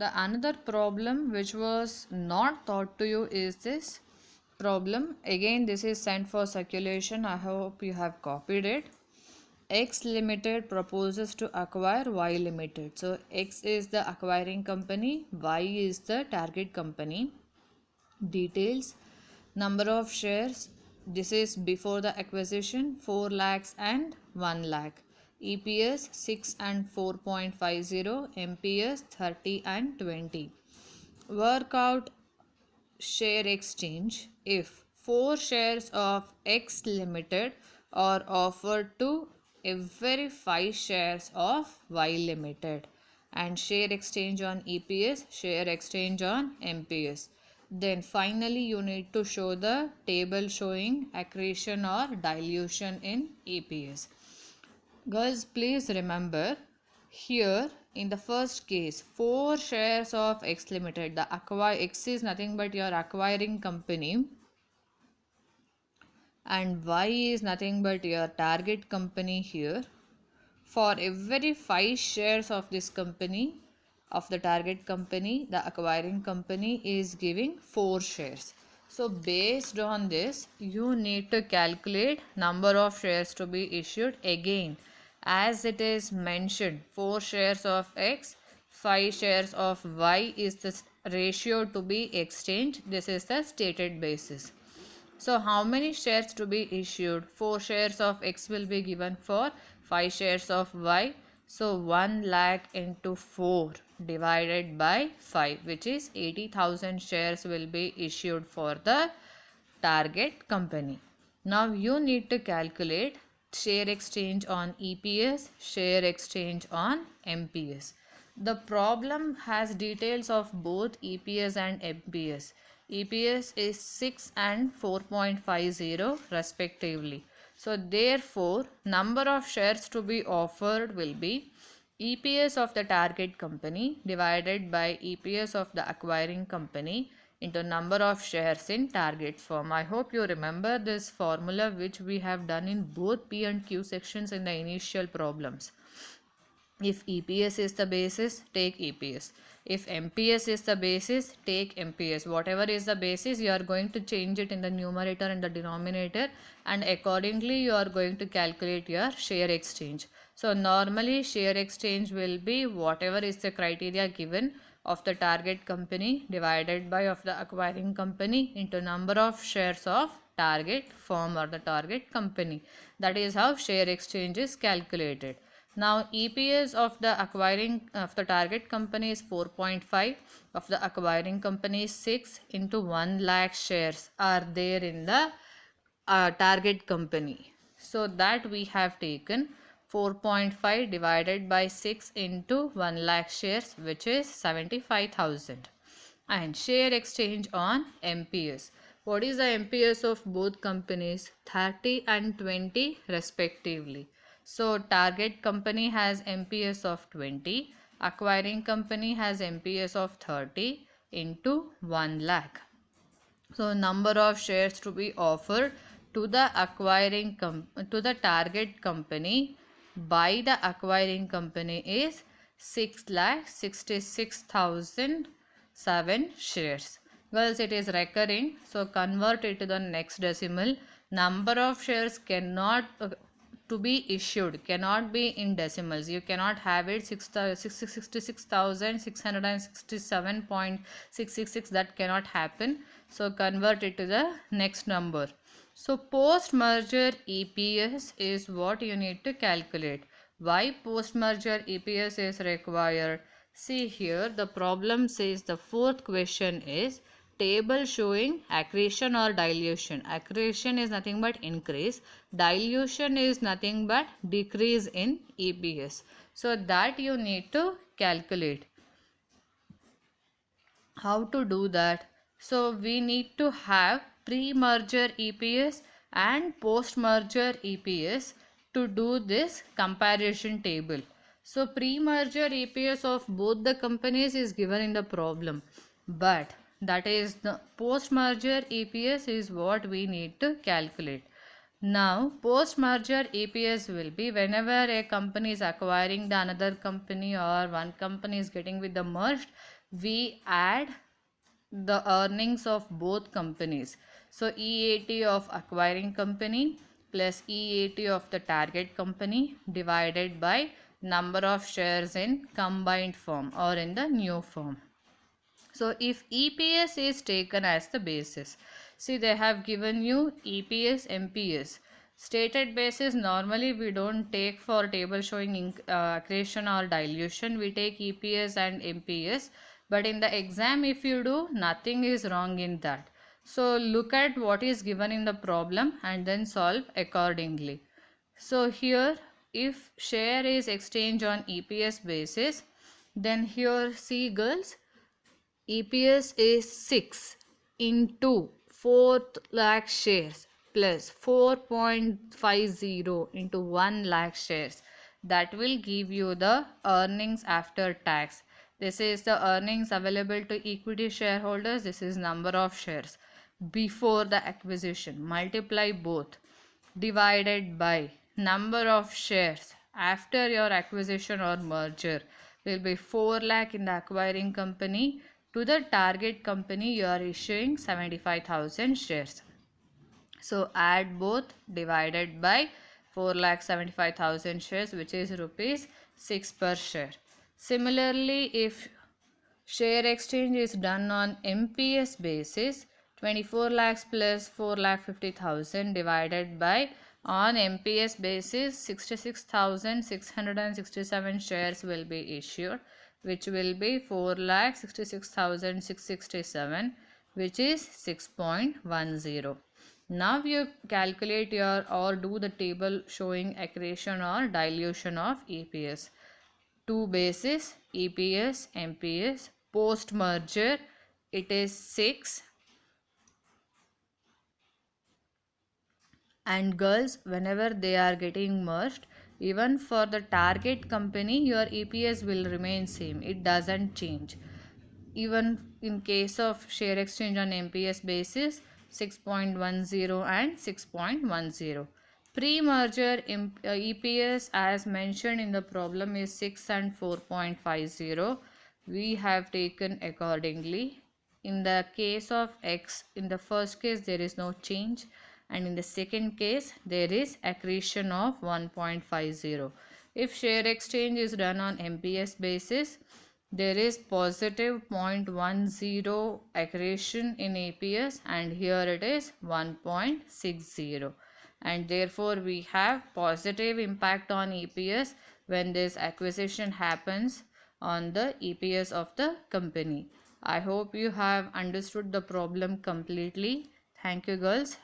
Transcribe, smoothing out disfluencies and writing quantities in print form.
the another problem which was not taught to you is this problem. Again, this is sent for circulation. I hope you have copied it. X Limited proposes to acquire Y Limited. So X is the acquiring company, Y is the target company. Details: number of shares, this is before the acquisition, 4 lakhs and 1 lakh. EPS 6 and 4.50, MPS 30 and 20. Work out share exchange if 4 shares of X Limited are offered to every 5 shares of Y Limited, and share exchange on EPS, share exchange on MPS. Then finally you need to show the table showing accretion or dilution in EPS. Girls, please remember here in the first case 4 shares of X Limited, the X is nothing but your acquiring company and Y is nothing but your target company. Here for every 5 shares of this company, of the target company, the acquiring company is giving 4 shares. So based on this you need to calculate number of shares to be issued. Again, as it is mentioned, 4 shares of X, 5 shares of Y is the ratio to be exchanged. This is the stated basis. So how many shares to be issued? 4 shares of X will be given for 5 shares of Y. So 1 lakh into 4 divided by 5, which is 80,000 shares will be issued for the target company. Now you need to calculate share exchange on EPS, share exchange on MPS. The problem has details of both EPS and MPS. EPS is 6 and 4.50 respectively. So therefore, number of shares to be offered will be EPS of the target company divided by EPS of the acquiring company into number of shares in target firm. I hope you remember this formula which we have done in both P and Q sections in the initial problems. If EPS is the basis, take EPS. If MPS is the basis, take MPS. Whatever is the basis, you are going to change it in the numerator and the denominator, and accordingly you are going to calculate your share exchange. So normally share exchange will be whatever is the criteria given of the target company divided by of the acquiring company into number of shares of target firm or the target company. That is how share exchange is calculated. Now EPS of the target company is 4.5, of the acquiring company is 6 into 1 lakh shares are there in the target company. So that we have taken 4.5 divided by 6 into 1 lakh shares, which is 75,000. And share exchange on MPS. What is the MPS of both companies? 30 and 20 respectively. So target company has MPS of 20, acquiring company has MPS of 30 into 1 lakh. So number of shares to be offered to the to the target company by the acquiring company is 6,66,007 shares. Girls, it is recurring, so convert it to the next decimal. Number of shares cannot to be issued cannot be in decimals. You cannot have it 66,667.666. That cannot happen. So convert it to the next number. So post merger EPS is what you need to calculate. Why post merger EPS is required? See here, the problem says the fourth question is table showing accretion or dilution. Accretion is nothing but increase, dilution is nothing but decrease in EPS. So that you need to calculate. How to do that? So we need to have pre-merger EPS and post-merger EPS to do this comparison table. So pre-merger EPS of both the companies is given in the problem, but that is the post-merger EPS is what we need to calculate. Now post-merger EPS will be whenever a company is acquiring the another company or one company is getting with the merged, we add the earnings of both companies. So EAT of acquiring company plus EAT of the target company divided by number of shares in combined firm or in the new firm. So if EPS is taken as the basis, see they have given you EPS, MPS. Stated basis normally we don't take for table showing accretion or dilution, we take EPS and MPS. But in the exam if you do, nothing is wrong in that. So look at what is given in the problem and then solve accordingly. So here if share is exchanged on EPS basis, then here see girls, EPS is 6 into 4 lakh shares plus 4.50 into 1 lakh shares. That will give you the earnings after tax. This is the earnings available to equity shareholders. This is number of shares before the acquisition. Multiply both divided by number of shares after your acquisition or merger will be 4 lakh in the acquiring company. To the target company you are issuing 75,000 shares. So add both divided by 4,75,000 shares, which is rupees 6 per share. Similarly, if share exchange is done on MPS basis, 24 lakhs plus 4,50,000 divided by, on MPS basis 66,667 shares will be issued, which will be 4,66,667, which is 6.10. Now you calculate your or do the table showing accretion or dilution of EPS. Two bases, EPS, MPS. Post merger it is 6. And girls, whenever they are getting merged, even for the target company your EPS will remain same, it doesn't change. Even in case of share exchange on MPS basis, 6.10 and 6.10. Pre-merger EPS as mentioned in the problem is 6 and 4.50. We have taken accordingly. In the case of X, in the first case there is no change, and in the second case there is accretion of 1.50. If share exchange is done on MPS basis, there is positive 0.10 accretion in EPS and here it is 1.60, and therefore we have positive impact on EPS when this acquisition happens on the EPS of the company. I hope you have understood the problem completely. Thank you girls.